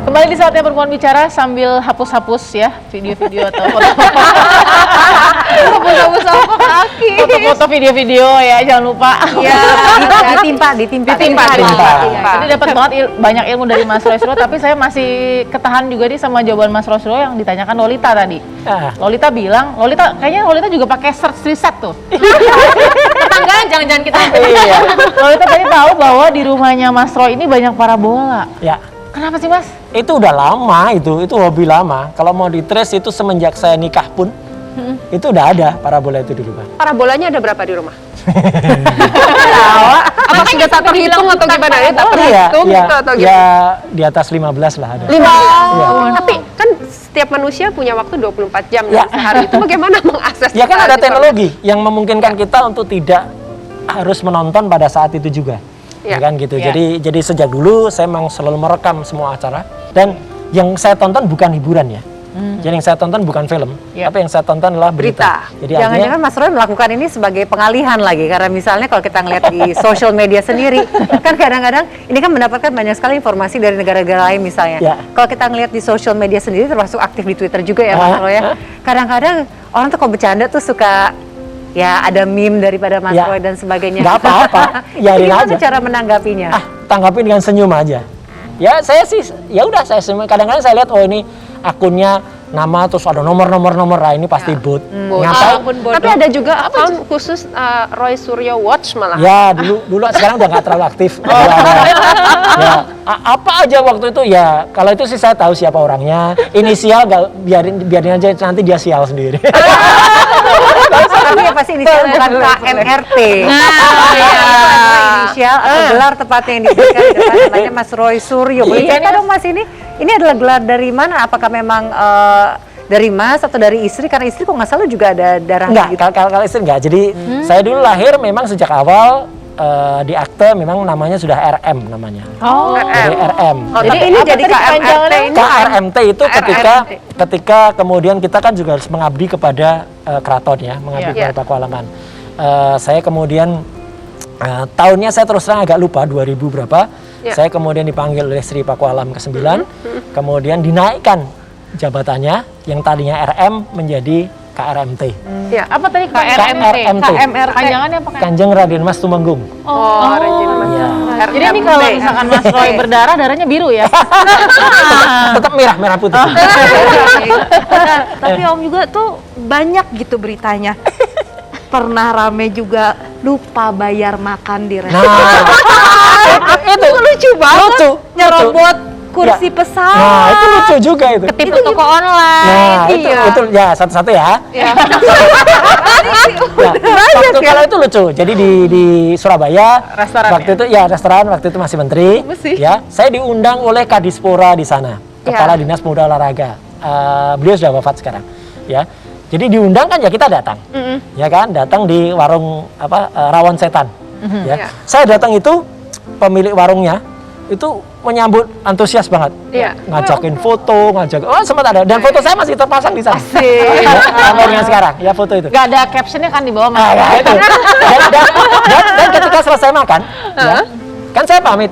Kembali di Saatnya Perempuan Bicara sambil hapus-hapus ya video-video atau foto-foto. Hapus-hapus apa kaki. Foto-foto video-video ya, jangan lupa. Iya, ditimpa. Jadi dapat banget banyak ilmu dari Mas Roy Suryo, tapi saya masih ketahan juga nih sama jawaban Mas Roy Suryo yang ditanyakan Lolita tadi. Lolita bilang, kayaknya Lolita juga pakai search riset tuh. Tetanggaan jangan-jangan kita. Iya. Lolita tadi tahu bahwa di rumahnya Mas Roy ini banyak parabola. Ya. Kenapa sih Mas? Itu udah lama itu hobi lama. Kalau mau di-trace itu semenjak saya nikah pun, itu udah ada parabola itu di rumah. Parabolanya ada berapa di rumah? Apa sudah tak terhitung atau gimana ya? Tak terhitung gitu atau gimana? Ya di atas 15 lah ada. 5. Tapi kan setiap manusia punya waktu 24 jam Ya. sehari itu bagaimana mengakses? Ya kan ada teknologi yang memungkinkan kita untuk tidak harus menonton pada saat itu juga. Ya kan gitu. Ya. Jadi sejak dulu saya memang selalu merekam semua acara, dan yang saya tonton bukan hiburan ya. Jadi yang saya tonton bukan film, tapi yang saya tonton adalah berita. Jadi jangan-jangan Mas Roy melakukan ini sebagai pengalihan lagi, karena misalnya kalau kita ngeliat di social media sendiri, kan kadang-kadang ini kan mendapatkan banyak sekali informasi dari negara-negara lain misalnya. Ya. Kalau kita ngeliat di social media sendiri, termasuk aktif di Twitter juga ya Mas Roy ya. Kadang-kadang orang tuh kalau bercanda tuh suka ya ada meme daripada Mas Roy dan sebagainya. Nggak apa-apa, yarin Gimana aja. cara menanggapinya? Tanggapi dengan senyum aja. Ya saya sih, ya udah saya senyum. Kadang-kadang saya lihat, oh ini akunnya nama terus ada nomor, nah ini pasti bot. Ngapain? Tapi ada juga akun khusus Roy Suryo Watch malah. Ya dulu sekarang udah nggak terlalu aktif. Ya, apa aja waktu itu ya, kalau itu sih saya tahu siapa orangnya. Inisial biarin aja, nanti dia sial sendiri. Tapi ya pasti inisial bukan KMRT. Inisial atau gelar tepatnya yang diberikan di depan namanya Mas Roy Suryo. Boleh cerita dong Mas, ini adalah gelar dari mana? Apakah memang dari Mas atau dari istri? Karena istri kok nggak salah juga ada darahnya. Enggak, kalau istri enggak. Jadi saya dulu lahir memang sejak awal di akte memang namanya sudah RM namanya. Jadi RM. Jadi ini jadi KMRT ini. KRMT itu ketika kemudian kita kan juga harus mengabdi kepada keraton ya, mengabdi kepada Pakualaman. Saya kemudian tahunnya saya terus terang agak lupa 2000 berapa. Saya kemudian dipanggil oleh Sri Pakualam ke-9, kemudian dinaikkan jabatannya yang tadinya RM menjadi KRMT. Ya. Apa tadi KRMT. Panjangannya apa? Kanjeng Raden Mas Tumenggung. Raden Mas. Iya. Jadi ini kalau misalkan Mas Roy berdarah, darahnya biru ya? Tetap merah putih. Tapi Om juga tuh banyak gitu beritanya. Pernah rame juga lupa bayar makan di restoran. Itu lucu banget. Lucu. Nyerobot kursi pesawat. Nah, itu lucu juga itu. Ketipu toko online. Nah, itu ya satu-satu ya. Kalau itu lucu. Jadi di Surabaya waktu itu ya restoran waktu itu masih menteri. Ya, saya diundang oleh Kadispora di sana, Kepala Dinas Pemuda Olahraga. Beliau sudah wafat sekarang. Ya. Jadi diundang kan ya kita datang. Ya kan, datang di warung Rawon Setan. Ya. Saya datang itu pemilik warungnya itu menyambut antusias banget, ngajakin foto, sempat ada, dan foto saya masih terpasang di sana. Sampai dengan sekarang, ya foto itu. Gak ada captionnya kan di bawah Mas? Itu. Dan ketika selesai makan, ya, kan saya pamit,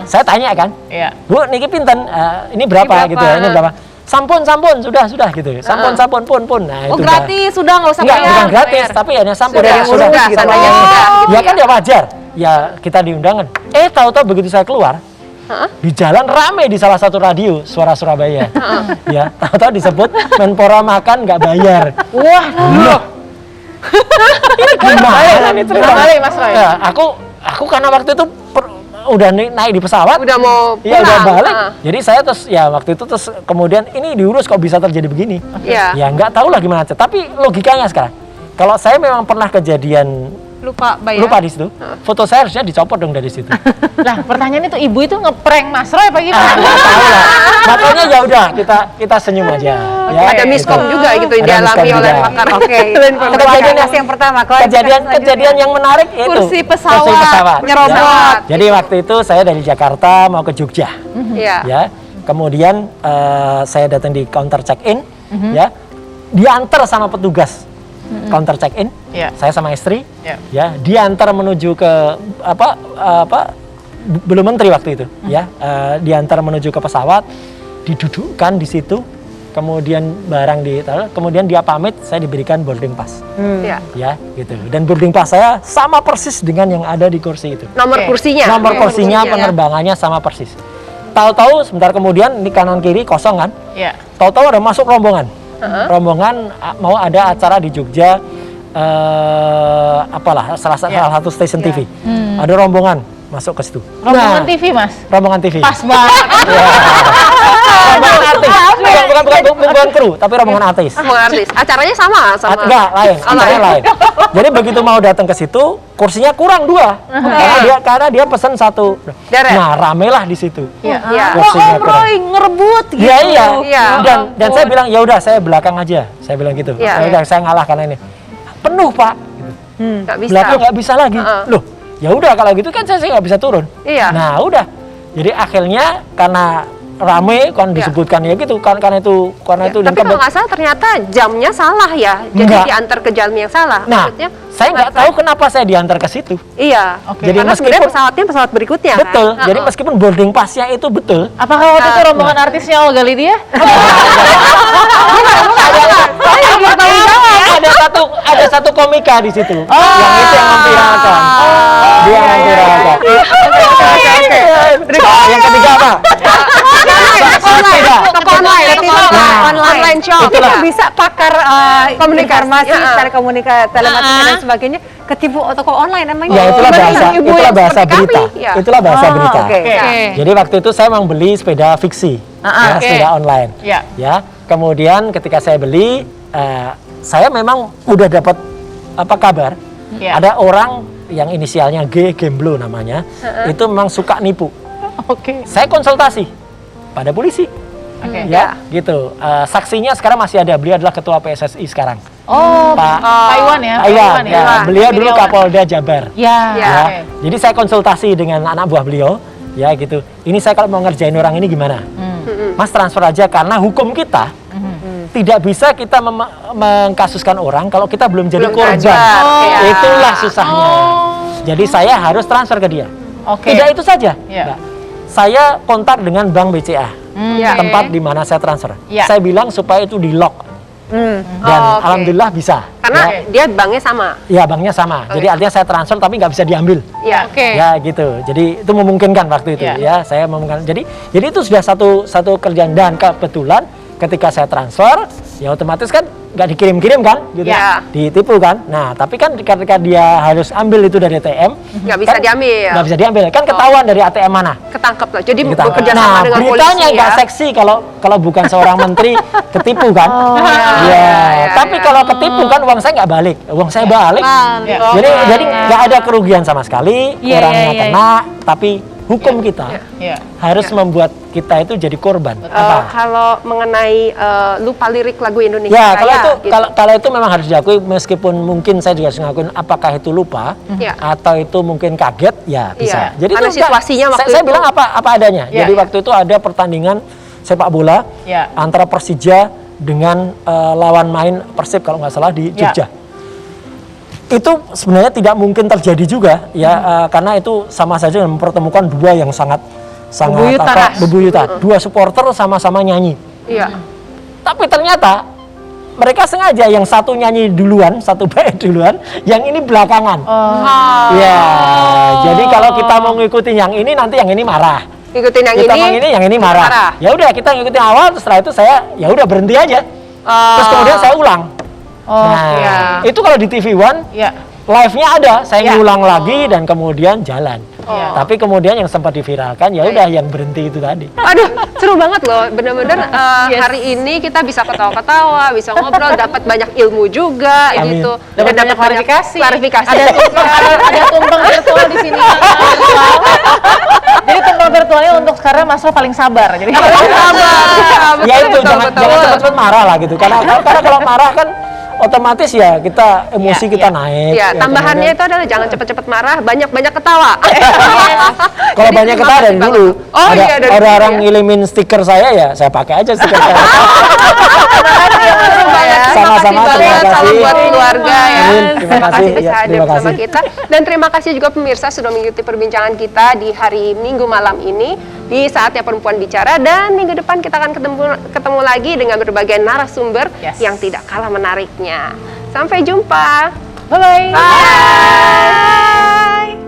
saya tanya kan, Bu, niki pinten, ini berapa gitu ya, ini berapa? Sampun, sudah gitu. Sampun, pun. Nah, itu gratis, sudah nggak usah bayar. Bukan gratis, tapi hanya sampun Sudah, sudah. gitu Ya kan ya wajar. Ya kita diundangan. Tahu-tahu begitu saya keluar, di jalan rame di salah satu radio Suara Surabaya. Ya, tahu-tahu disebut Menpora makan nggak bayar. Wah, ini gimana nih cerita? Mas Roy. Ya, aku karena waktu itu udah naik di pesawat, udah mau pulang. Ya udah balik. Jadi saya terus ya waktu itu terus kemudian ini diurus kok bisa terjadi begini. Ya nggak tahu lah gimana. Tapi logikanya sekarang, kalau saya memang pernah kejadian lupa bayar. Lupa di situ. Foto saya harusnya dicopot dong dari situ. Lah, pertanyaan itu ibu itu ngeprank Mas Roy apa gimana? Nggak tahu lah. Makanya ya udah kita senyum aja. Ya, Ada miskom juga gitu yang dialami oleh pakar. Kejadian yang pertama, kejadian yang menarik itu kursi pesawat nyerobot. Ya. Jadi waktu itu saya dari Jakarta mau ke Jogja. Ya. Kemudian saya datang di counter check-in, ya. Diantar sama petugas counter check-in, saya sama istri, ya, diantar menuju ke belum menteri waktu itu, ya, diantar menuju ke pesawat. didudukkan di situ, kemudian barang ditaruh, kemudian dia pamit, saya diberikan boarding pass. Iya. Ya, gitu. Dan boarding pass saya sama persis dengan yang ada di kursi itu. Nomor kursinya. Nomor kursinya, penerbangannya sama persis. Tahu-tahu sebentar kemudian ini kanan kiri kosong kan? Iya. Tahu-tahu ada masuk rombongan. Rombongan mau ada acara di Jogja, apalah salah satu stasiun TV. Ada rombongan masuk ke situ. Rombongan TV, Mas. Rombongan TV. Pas banget. Rombongan artis. Bukan kru, tapi rombongan artis. Artis. Acaranya sama. Enggak, lain. Acaranya lain. Jadi begitu mau datang ke situ, kursinya kurang 2. Karena dia pesan 1. Deret. Nah, ramelah di situ. Iya. Kursinya kurang. ngerebut gitu. Iya. Dan saya bilang ya udah saya belakang aja. Saya bilang gitu. Iya. Ya udah saya ngalah karena ini. Penuh, Pak. Gitu. Nggak bisa. Belakang nggak bisa lagi. Loh, ya udah kalau gitu kan saya nggak bisa turun. Iya. Nah, udah. Jadi akhirnya karena rame kan disebutkan ya gitu karena itu dan Tapi kalau nggak salah ternyata jamnya salah ya. Jadi Enggak. diantar ke jam yang salah. Nah, Maksudnya, saya nggak tahu kenapa saya diantar ke situ. Iya. Jadi Karena sebenarnya pesawatnya pesawat berikutnya. betul. Kan? Jadi meskipun boarding passnya itu betul, Apakah waktu itu rombongan artisnya Olga Lydia? ada satu komika di situ. Yang itu yang memviralkan. Dia yang memviralkan. Yang ketiga apa? Toko online shop. Itu bisa pakar informasi, telekomunikasi, telematika dan sebagainya ketipu toko online emangnya. Ya itulah bahasa berita. Iya. Itulah bahasa berita. Oke. Jadi waktu itu saya memang beli sepeda fiksi, sepeda online. Iya. Ya, kemudian ketika saya beli, saya memang udah dapat kabar. Iya. Ada orang yang inisialnya G, Gemblo namanya, itu memang suka nipu. Oke. Saya konsultasi pada polisi. Ya, gitu. Saksinya sekarang masih ada. Beliau adalah ketua PSSI sekarang. Oh, Pak Iwan ya? Pak Iwan, ya. Beliau dulu Iriawan. Kapolda Jabar. Ya. Ya. Oke. Jadi saya konsultasi dengan anak buah beliau, ya gitu. Ini saya kalau mau ngerjain orang ini gimana? Mas transfer aja karena hukum kita tidak bisa kita mengkasuskan orang kalau kita belum jadi korban. Itulah susahnya. Jadi saya harus transfer ke dia. Oke. Tidak itu saja. Ya. Mbak. Saya kontak dengan Bank BCA, Iya. tempat di mana saya transfer. Ya. Saya bilang supaya itu di lock. Dan Oke. alhamdulillah bisa. Karena dia banknya sama. Ya banknya sama. Jadi artinya saya transfer tapi nggak bisa diambil. Iya. Ya gitu. Jadi itu memungkinkan waktu itu. Ya. Ya saya memungkinkan. Jadi itu sudah satu kerjaan dan kebetulan ketika saya transfer ya otomatis kan nggak dikirim-kirim kan, gitu. Ya. Ditipu kan. Nah tapi kan ketika dia harus ambil itu dari ATM, Nggak bisa diambil. Nggak bisa diambil. Kan ketahuan dari ATM mana. Ketangkep lah. Jadi Kita- bekerja sama nah, dengan beritanya polisi nggak ya. seksi kalau bukan seorang menteri ketipu kan. iya, Tapi iya. kalau ketipu kan uang saya nggak balik, uang saya balik. Ya. Jadi nggak ada kerugian sama sekali, orangnya kena, tapi hukum kita Ya. harus membuat kita itu jadi korban. Kalau mengenai lupa lirik lagu Indonesia Ya, kalau Raya, itu gitu. kalau itu memang harus diakui meskipun mungkin saya juga harus ngakuin apakah itu lupa Ya. atau itu mungkin kaget ya bisa. Iya. Jadi Karena itu enggak, situasinya waktu saya itu. bilang apa adanya. Ya, Jadi ya. waktu itu ada pertandingan sepak bola Ya. antara Persija dengan lawan main Persib kalau nggak salah di Ya. Jogja. Itu sebenarnya tidak mungkin terjadi juga ya karena itu sama saja mempertemukan dua yang sangat bebuyutan. Dua supporter sama-sama nyanyi. Iya. Tapi ternyata mereka sengaja yang satu nyanyi duluan, satu bait duluan, yang ini belakangan. Ya, jadi kalau kita mau ngikutin yang ini nanti yang ini marah. Ikutin yang Kita ini. mau ini, yang ini marah. Ya udah kita ngikutin awal, setelah itu saya ya udah berhenti aja. Terus kemudian saya ulang. Nah, itu kalau di TV One Ya. live-nya ada, saya Ya. ngulang lagi dan kemudian jalan. Ya. Tapi kemudian yang sempat diviralkan ya udah yang berhenti itu tadi. Aduh, seru banget loh. Bener-bener hari ini kita bisa ketawa-ketawa, bisa ngobrol, dapat banyak ilmu juga Amin. gitu. Dapat banyak klarifikasi. Ada tumpeng virtual di sini. Virtual. Jadi tumpeng virtualnya untuk sekarang Mas Ro paling sabar. Jadi Ya itu jangan cepat-cepat marah lah gitu. Karena kalau marah kan otomatis ya kita emosi Ya, kita ya. naik. Ya, ya, tambahannya kemudian- itu adalah jangan cepet-cepet marah, banyak-banyak ketawa. Kalau Jadi banyak ketawa dari makasih dulu. banget. Oh iya, dari orang dulu ya. ngirimin stiker saya ya saya pakai aja stiker saya. Seru banget Sama-sama, banget, terima salam kasih. buat keluarga ya. Amin, terima kasih. bisa Ya, hadir terima bersama kasih. kita. Dan terima kasih juga pemirsa sudah mengikuti perbincangan kita di hari Minggu malam ini di Saatnya Perempuan Bicara, dan minggu depan kita akan ketemu lagi dengan berbagai narasumber yang tidak kalah menariknya. Sampai jumpa. Bye-bye. Bye.